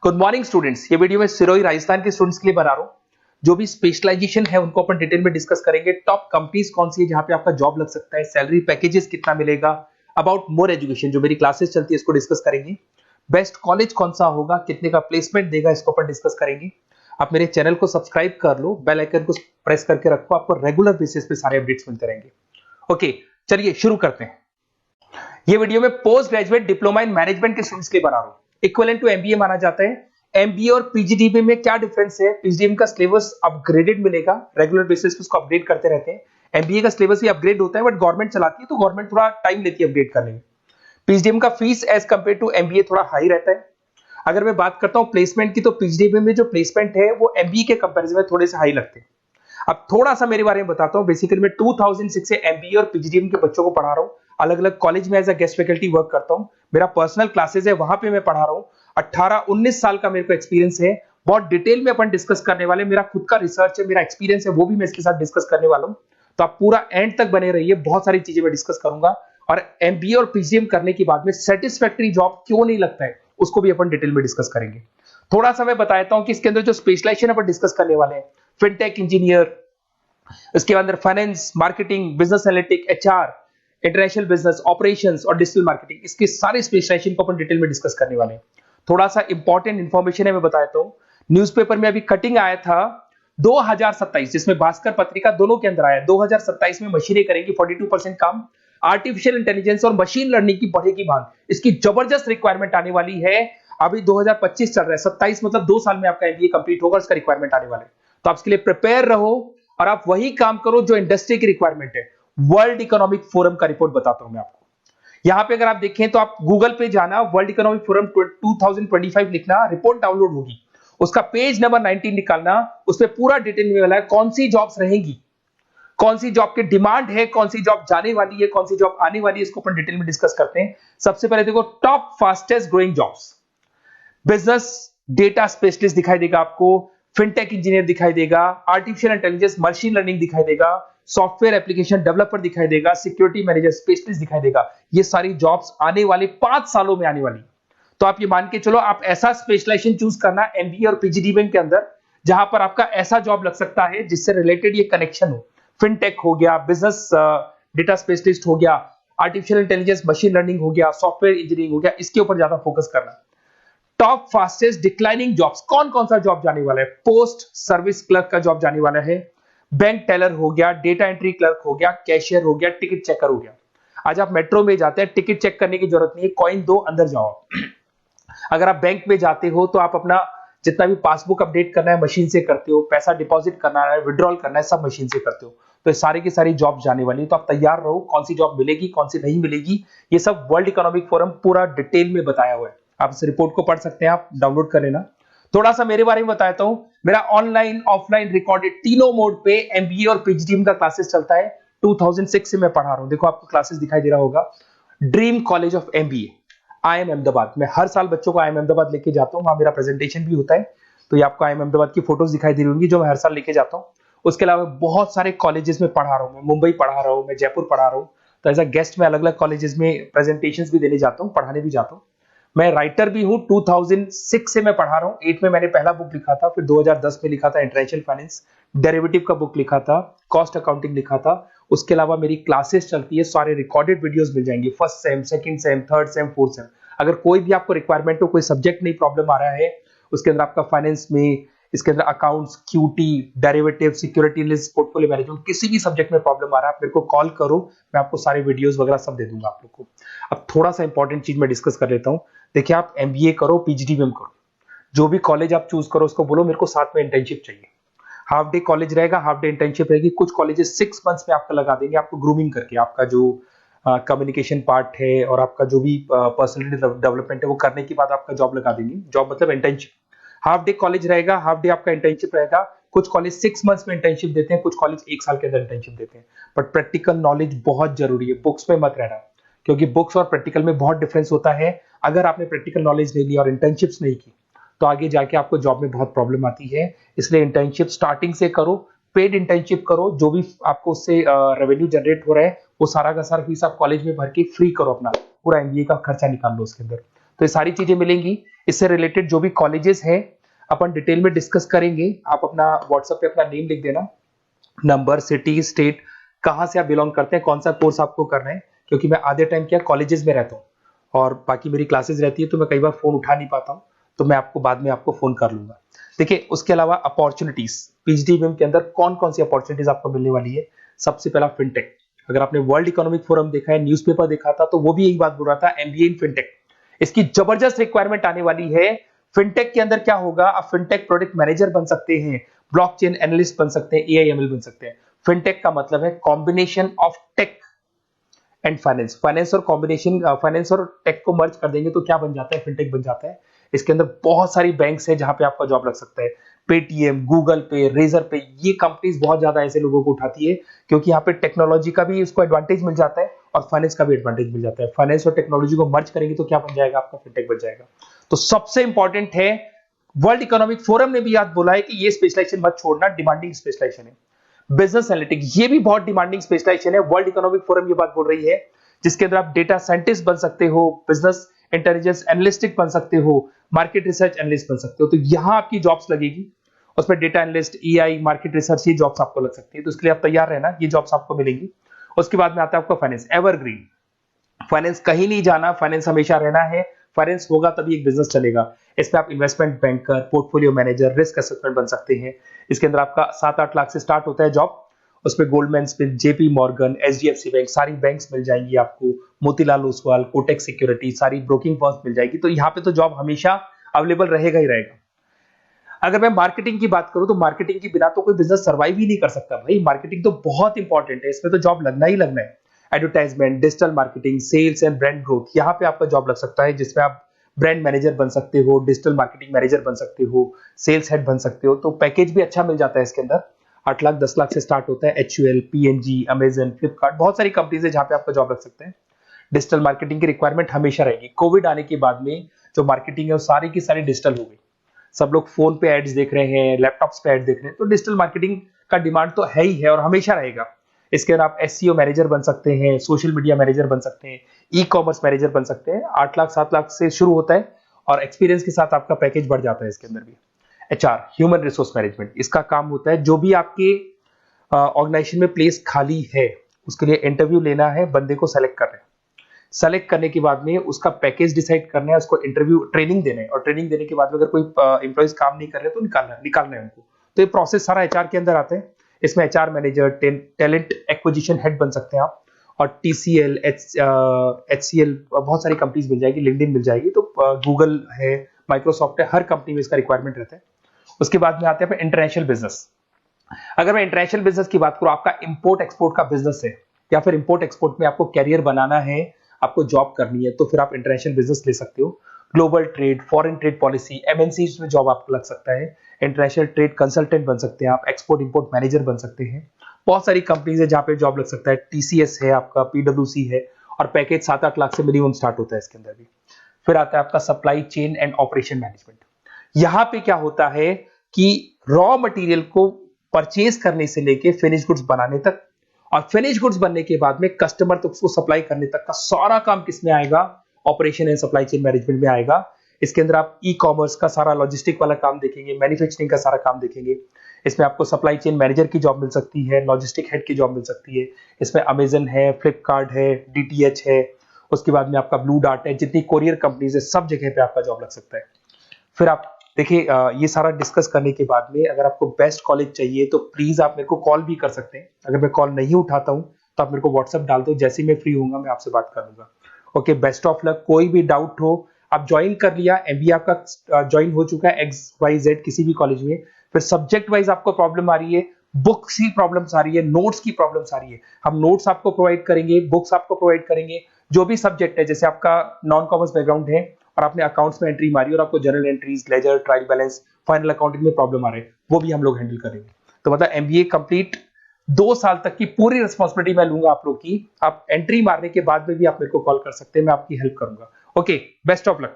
Good morning students. ये video मैं सिरोही राजस्थान के स्टूडेंट्स के लिए बना रहा हूँ। जो भी स्पेशलाइजेशन है उनको अपन डिटेल में डिस्कस करेंगे। टॉप कंपनीज कौन सी है जहां पे आपका जॉब लग सकता है, सैलरी पैकेजेस कितना मिलेगा, अबाउट मोर एजुकेशन जो मेरी क्लासेस चलती है इसको डिस्कस करेंगे। बेस्ट कॉलेज कौन सा होगा, कितने का प्लेसमेंट देगा, इसको अपन डिस्कस करेंगे। आप मेरे चैनल को सब्सक्राइब कर लो, बेल आइकन को प्रेस करके रखो, आपको रेगुलर बेसिस पे सारे अपडेट्स मिलते रहेंगे। ओके, चलिए शुरू करते हैं। ये वीडियो में post graduate diploma in management के स्टूडेंट्स के लिए बना रहा हूं। इक्विवेलेंट टू एमबीए माना जाता है। एमबीए और पीजीडीबी में क्या डिफरेंस है? पीजीडीबी का सिलेबस अपग्रेडेड मिलेगा, रेगुलर बेसिस पे उसको अपडेट करते रहते हैं। एमबीए का सिलेबस भी अपग्रेड होता है, बट गवर्नमेंट चलाती है तो गवर्नमेंट थोड़ा टाइम लेती है अपडेट करने में। पीजीडीबी का fees as compare to MBA थोड़ा हाई रहता है। अगर मैं बात करता हूं प्लेसमेंट की, तो पीजीडीबी में जो प्लेसमेंट है वो एमबीए के कंपेरिजन में थोड़े से हाई लगते हैं। अब थोड़ा सा मेरे बारे में बताता हूं। बेसिकली मैं 2006 से एमबीए और पीजीडीएम के बच्चों को पढ़ा रहा हूं। अलग अलग कॉलेज में as a guest faculty work करता हूं। मेरा पर्सनल क्लासेस है, वहां पे मैं पढ़ा रहा हूं। 18-19 साल का मेरे को एक्सपीरियंस है। बहुत डिटेल में अपन डिस्कस करने वाले। मेरा खुद का रिसर्च है, मेरा एक्सपीरियंस है, वो भी मैं इसके साथ डिस्कस करने वाला हूं। तो आप पूरा एंड तक बने रहिए, बहुत सारी चीजें मैं डिस्कस करूंगा। और एमबीए और पीजीडीएम करने के बाद में सेटिस्फैक्टरी जॉब क्यों नहीं लगता है उसको भी अपन डिटेल में डिस्कस करेंगे। थोड़ा सा मैं बताता हूं कि इसके अंदर जो स्पेशलाइजेशन अपन डिस्कस करने वाले हैं, फिनटेक इंजीनियर, इसके अंदर finance, marketing, business analytic, HR, international business, operations और डिजिटल मार्केटिंग, इसके सारे स्पेशलाइजेशन को अपन डिटेल में डिस्कस करने वाले हैं। थोड़ा सा इंपॉर्टेंट इंफॉर्मेशन है, मैं बताता हूं। न्यूज़पेपर में अभी कटिंग आया था 2027, जिसमें भास्कर पत्रिका दोनों के अंदर आया। 2027 में मशीनें करेंगी 42% काम। आर्टिफिशियल इंटेलिजेंस और मशीन लर्निंग की बढ़ेगी मांग। इसकी जबरदस्त रिक्वायरमेंट आने वाली है। अभी 2025 चल रहा है, 27 मतलब 2 साल में आपका एमबीए कंप्लीट होगा, उसका रिक्वायरमेंट आने वाला है। तो आप इसके लिए प्रिपेयर रहो और आप वही काम करो जो इंडस्ट्री की रिक्वायरमेंट है। वर्ल्ड इकोनॉमिक फोरम का रिपोर्ट बताता हूं मैं आपको। यहां पे अगर आप देखें तो आप गूगल पे जाना, वर्ल्ड इकोनॉमिक फोरम 2025 लिखना, रिपोर्ट डाउनलोड होगी। उसका पेज नंबर 19 निकालना, उसपे पूरा डिटेल में वाला है कौन सी जॉब्स रहेंगी, कौन सी जॉब की डिमांड है, कौन सी जॉब जाने वाली है, कौन सी जॉब आने वाली है। इसको अपन डिटेल में डिस्कस करते हैं। सबसे पहले देखो, top fastest growing jobs. Business data specialist दिखाई देगा आपको, फिनटेक इंजीनियर दिखाई देगा, आर्टिफिशियल इंटेलिजेंस मशीन लर्निंग दिखाई देगा, सॉफ्टवेयर एप्लीकेशन डेवलपर दिखाई देगा, सिक्योरिटी मैनेजर स्पेशलिस्ट दिखाई देगा। ये सारी जॉब्स आने वाले 5 सालों में आने वाली। तो आप ये मान के चलो, आप ऐसा स्पेशलाइजेशन चूज करना एमबीए और पीजीडीएम के अंदर जहां पर आपका ऐसा जॉब लग सकता है जिससे रिलेटेड ये कनेक्शन हो। फिनटेक हो गया, बिजनेस डेटा स्पेशलिस्ट हो गया, आर्टिफिशियल इंटेलिजेंस मशीन लर्निंग हो गया, सॉफ्टवेयर इंजीनियरिंग हो गया, इसके ऊपर ज्यादा फोकस करना। टॉप फास्टेस्ट डिक्लाइनिंग जॉब्स, कौन कौन सा जॉब जाने वाला है? पोस्ट सर्विस क्लर्क का जॉब जाने वाला है, बैंक टेलर हो गया, डेटा एंट्री क्लर्क हो गया, कैशियर हो गया, टिकट चेकर हो गया। आज आप मेट्रो में जाते हैं, टिकट चेक करने की जरूरत नहीं है, कॉइन दो अंदर जाओ। अगर आप बैंक में जाते हो तो आप अपना जितना भी पासबुक अपडेट करना है मशीन से करते हो, पैसा डिपॉजिट करना है, विड्रॉल करना है, सब मशीन से करते हो। तो ये सारी की सारी जॉब जाने वाली है। तो आप तैयार रहो, कौन सी जॉब मिलेगी, कौन सी नहीं मिलेगी, ये सब वर्ल्ड इकोनॉमिक फोरम पूरा डिटेल में बताया हुआ है। आप इस रिपोर्ट को पढ़ सकते हैं, आप डाउनलोड कर लेना। थोड़ा सा मेरे बारे में बताता हूं। मेरा ऑनलाइन ऑफलाइन रिकॉर्डेड तीनों मोड पे एमबीए और पीजीडीएम का क्लासेस चलता है। 2006 से मैं पढ़ा रहा हूं। देखो आपको क्लासेस दिखाई दे रहा होगा, dream college of MBA, IIM Ahmedabad. मैं हर साल बच्चों को आईएम अहमदाबाद लेके जाता हूं, वहां मेरा प्रेजेंटेशन भी होता है। तो ये आपको आईएम अहमदाबाद की फोटोज दिखाई दे रही होंगी जो मैं हर साल लेके जाता हूं। उसके अलावा बहुत सारे कॉलेजेस में पढ़ा रहा हूं। मैं मुंबई पढ़ा रहा हूं, मैं जयपुर पढ़ा रहा हूं। तो एज अ गेस्ट मैं अलग अलग कॉलेजेस में प्रेजेंटेशंस भी देने जाता हूं, पढ़ाने भी जाता हूं। मैं राइटर भी हूं। 2006 से मैं पढ़ा रहा हूं। 8 में मैंने पहला बुक लिखा था, फिर 2010 में लिखा था इंटरनेशनल फाइनेंस, डेरिवेटिव का बुक लिखा था, कॉस्ट अकाउंटिंग लिखा था। उसके अलावा मेरी क्लासेस चलती है, सारे रिकॉर्डेड वीडियोस मिल जाएंगे, first sem, second same, third same, fourth same. अगर कोई भी आपको रिक्वायरमेंट हो, कोई सब्जेक्ट नहीं प्रॉब्लम आ रहा है उसके अंदर, आपका फाइनेंस में, इसके अंदर accounts, QT, derivative, security list, portfolio management, किसी भी सब्जेक्ट में प्रॉब्लम आ रहा है, आप मेरे को कॉल करो, मैं आपको सारे वीडियोस वगैरह सब दे दूंगा आप लोग को। अब थोड़ा सा इंपॉर्टेंट चीज मैं डिस्कस कर लेता हूं। देखिए, आप एमबीए करो, पीजीडीएम करो, जो भी कॉलेज आप चूज करो उसको बोलो मेरे को साथ में इंटर्नशिप चाहिए। हाफ डे कॉलेज रहेगा, हाफ डे इंटर्नशिप रहेगी। कुछ कॉलेजेस 6 मंथ्स में आपका लगा देंगे, आपको ग्रूमिंग करके, आपका जो कम्युनिकेशन पार्ट है और आपका जो भी पर्सनैलिटी डेवलपमेंट है वो करने के बाद आपका जॉब लगा देंगे। जॉब मतलब इंटर्नशिप। हाफ डे कॉलेज रहेगा, हाफ डे आपका इंटर्नशिप रहेगा। कुछ कॉलेज 6 मंथ्स में इंटर्नशिप देते हैं, कुछ कॉलेज 1 साल के अंदर इंटर्नशिप देते हैं। बट प्रैक्टिकल नॉलेज बहुत जरूरी है, बुक्स में मत रहना, क्योंकि बुक्स और प्रैक्टिकल में बहुत डिफरेंस होता है। अगर आपने प्रैक्टिकल नॉलेज नहीं ली और इंटर्नशिप्स नहीं की तो आगे जाके आपको जॉब में बहुत प्रॉब्लम आती है। इसलिए इंटर्नशिप स्टार्टिंग से करो, पेड इंटर्नशिप करो, जो भी आपको उससे रेवेन्यू जनरेट हो रहा है वो सारा का सारा फीस आप कॉलेज में भर के फ्री करो, अपना पूरा एमबीए का खर्चा निकाल लो उसके अंदर। तो ये सारी चीजें मिलेंगी। इससे रिलेटेड जो भी कॉलेजेस हैं अपन डिटेल में डिस्कस करेंगे। आप अपना व्हाट्सएप पे अपना नेम लिख देना, नंबर, सिटी, स्टेट, कहाँ से आप बिलोंग करते हैं, कौन सा कोर्स आपको करना है, क्योंकि मैं आधे टाइम क्या कॉलेजेस में रहता हूँ और बाकी मेरी क्लासेस रहती है, तो मैं कई बार फोन उठा नहीं पाता हूँ, तो मैं आपको बाद में आपको फोन कर लूंगा। देखिए उसके अलावा अपॉर्चुनिटीज, पीएचडी के अंदर कौन कौन सी अपॉर्चुनिटीज आपको मिलने वाली है। सबसे पहला फिनटेक। अगर आपने वर्ल्ड इकोनॉमिक फोरम देखा है, न्यूज़पेपर देखा था, तो वो भी यही बात बोल रहा था, एमबीए इन फिनटेक। इसकी जबरदस्त रिक्वायरमेंट आने वाली है। फिनटेक के अंदर क्या होगा, आप फिनटेक प्रोडक्ट मैनेजर बन सकते हैं, ब्लॉकचेन एनालिस्ट बन सकते हैं, एआईएमएल बन सकते हैं। फिनटेक का मतलब है combination of tech and finance. Finance और कॉम्बिनेशन, फाइनेंस और टेक को मर्ज कर देंगे तो क्या बन जाता है, फिनटेक बन जाता है। इसके अंदर बहुत सारी बैंक्स है जहां पे आपका जॉब लग सकता है। पेटीएम, गूगल पे, रेजर पे, ये कंपनीज बहुत ज्यादा ऐसे लोगों को उठाती है, क्योंकि यहाँ पे टेक्नोलॉजी का भी उसको एडवांटेज मिल जाता है और फाइनेंस का भी एडवांटेज मिल जाता है। फाइनेंस और टेक्नोलॉजी को मर्ज करेंगे तो क्या बन जाएगा, आपका फिनटेक बन जाएगा। तो सबसे इंपॉर्टेंट है, वर्ल्ड इकोनॉमिक फोरम ने भी याद बोला है कि ये स्पेशलाइजेशन मत छोड़ना, डिमांडिंग स्पेशलाइजेशन है। बिजनेस एनालिटिक्स, ये भी बहुत डिमांडिंग स्पेशलाइजेशन है। वर्ल्ड इकोनॉमिक फोरम ये बात बोल रही है, जिसके अंदर आप डेटा साइंटिस्ट बन सकते हो, बिजनेस इंटेलिजेंस एनालिस्टिक बन सकते हो, मार्केट रिसर्च एनालिस्ट बन सकते हो। तो यहां आपकी जॉब्स लगेगी, उसमें data analyst, EI, market research, ये जॉब्स आपको लग सकती है। तो इसके लिए आप तैयार रहना, ये जॉब्स आपको मिलेंगी। उसके बाद में आता है आपका फाइनेंस, एवरग्रीन। फाइनेंस कहीं नहीं जाना, फाइनेंस हमेशा रहना है। फाइनेंस होगा तभी एक बिजनेस चलेगा। इसमें आप investment banker, portfolio manager, risk assessment बन सकते हैं। इसके अंदर आपका 7-8 लाख से स्टार्ट होता है जॉब। उसमें Goldman Smith, JP Morgan, HDFC bank, सारी बैंक्स मिल जाएंगी आपको, मोतीलाल ओसवाल, कोटेक सिक्योरिटी, सारी ब्रोकिंग फर्म्स मिल जाएगी। तो यहाँ पे तो जॉब हमेशा अवेलेबल रहेगा ही रहेगा। अगर मैं मार्केटिंग की बात करूं तो मार्केटिंग के बिना तो कोई बिजनेस सर्वाइव ही नहीं कर सकता भाई। मार्केटिंग तो बहुत इंपॉर्टेंट है, इसमें तो जॉब लगना ही लगना है। Advertisement, digital marketing, sales and brand growth, यहाँ पे आपका जॉब लग सकता है, जिसमें आप ब्रांड मैनेजर बन सकते हो, डिजिटल मार्केटिंग मैनेजर बन सकते हो, सेल्स हेड बन सकते हो। तो पैकेज भी अच्छा मिल जाता है इसके अंदर, 8 लाख 10 लाख से स्टार्ट होता है। एचयूएल, पीएनजी, अमेजन, फ्लिपकार्ट, बहुत सारी कंपनीज है जहां पे आपका जॉब लग सकते हैं। डिजिटल मार्केटिंग की रिक्वायरमेंट हमेशा रहेगी। कोविड आने के बाद में जो मार्केटिंग है वो सारी की सारी डिजिटल हो गई। सब लोग फोन पे एड्स देख रहे हैं, लैपटॉप्स पे एड देख रहे हैं, तो डिजिटल मार्केटिंग का डिमांड तो है ही है और हमेशा रहेगा। इसके अंदर आप एसईओ मैनेजर बन सकते हैं, सोशल मीडिया मैनेजर बन सकते हैं, ई कॉमर्स मैनेजर बन सकते हैं। 8 लाख 7 लाख से शुरू होता है और एक्सपीरियंस के साथ आपका पैकेज बढ़ जाता है इसके अंदर भी। एचआर, ह्यूमन रिसोर्स मैनेजमेंट, इसका काम होता है जो भी आपके ऑर्गेनाइजेशन में प्लेस खाली है उसके लिए इंटरव्यू लेना है, बंदे को सेलेक्ट करना है। सेलेक्ट करने के बाद में उसका पैकेज डिसाइड करना है, उसको इंटरव्यू ट्रेनिंग देना है और ट्रेनिंग देने के बाद में अगर कोई एम्प्लॉइज काम नहीं कर रहे तो निकालना है उनको। तो ये प्रोसेस सारा एचआर के अंदर आता है। इसमें HR manager, talent acquisition head बन सकते हैं आप, और टीसीएल, एचसीएल, बहुत सारी कंपनीज मिल जाएगी, लिंक्डइन मिल जाएगी, तो गूगल है, माइक्रोसॉफ्ट है, हर कंपनी में इसका रिक्वायरमेंट रहता है। उसके बाद में आते हैं इंटरनेशनल बिजनेस। अगर मैं इंटरनेशनल बिजनेस की बात करूं, आपका इंपोर्ट एक्सपोर्ट का बिजनेस है या फिर इंपोर्ट एक्सपोर्ट में आपको कैरियर बनाना है, आपको जॉब करनी है, तो फिर आप इंटरनेशनल बिजनेस ले सकते हो। Global trade, foreign trade policy, MNC में जॉब आपको लग सकता है। इंटरनेशनल ट्रेड कंसल्टेंट बन सकते हैं आप, एक्सपोर्ट इंपोर्ट मैनेजर बन सकते हैं। बहुत सारी कंपनीज है जहां पे जॉब लग सकता है। टीसीएस है आपका, पीडब्ल्यूसी है, और पैकेज 7-8 लाख से मिनिमम स्टार्ट होता है इसके अंदर भी। फिर आता है आपका supply chain and operation management. यहां पे क्या होता है कि रॉ मटेरियल को परचेज करने से लेके फिनिश गुड्स बनाने तक, और फिनिश गुड्स बनने के बाद में कस्टमर तक उसको सप्लाई करने तक का सारा काम किस में आएगा, operation and supply chain management में आएगा। इसके अंदर आप ई कॉमर्स का सारा लॉजिस्टिक वाला काम देखेंगे, मैन्युफैक्चरिंग का सारा काम देखेंगे। इसमें आपको सप्लाई चेन मैनेजर की जॉब मिल सकती है, लॉजिस्टिक हेड की जॉब मिल सकती है। इसमें अमेजन है, फ्लिपकार्ट है, डीटीएच है, उसके बाद में आपका ब्लू डार्ट है, जितनी कोरियर कंपनीज है सब जगह पे आपका जॉब लग सकता है। फिर आप देखिए, ये सारा डिस्कस करने के बाद में अगर आपको बेस्ट कॉलेज चाहिए तो प्लीज आप मेरे को कॉल भी कर सकते हैं। अगर मैं कॉल नहीं उठाता हूं तो आप मेरे को व्हाट्सएप डाल दो, जैसे ही मैं फ्री होऊंगा मैं आपसे बात कर लूंगा। Okay, best of luck. कोई भी डाउट हो, आप ज्वाइन कर लिया, एमबीए आपका ज्वाइन हो चुका है XYZ किसी भी कॉलेज में, फिर सब्जेक्ट वाइज आपको प्रॉब्लम आ रही है, बुक्स की प्रॉब्लम्स आ रही है, नोट्स की प्रॉब्लम्स आ रही है, हम नोट्स आपको प्रोवाइड करेंगे, बुक्स आपको प्रोवाइड करेंगे। जो भी सब्जेक्ट है, जैसे आपका नॉन कॉमर्स बैकग्राउंड है और आपने अकाउंट्स में एंट्री मारी और आपको general entries, ledger, trial balance, final accounting में प्रॉब्लम आ रहे हैं, वो भी हम लोग हैंडल करेंगे। तो मतलब एमबीए कंप्लीट 2 साल तक की पूरी रिस्पॉन्सिबिलिटी मैं लूंगा आप लोग की। आप एंट्री मारने के बाद में भी आप मेरे को कॉल कर सकते हैं, मैं आपकी हेल्प करूंगा। Okay, best of luck.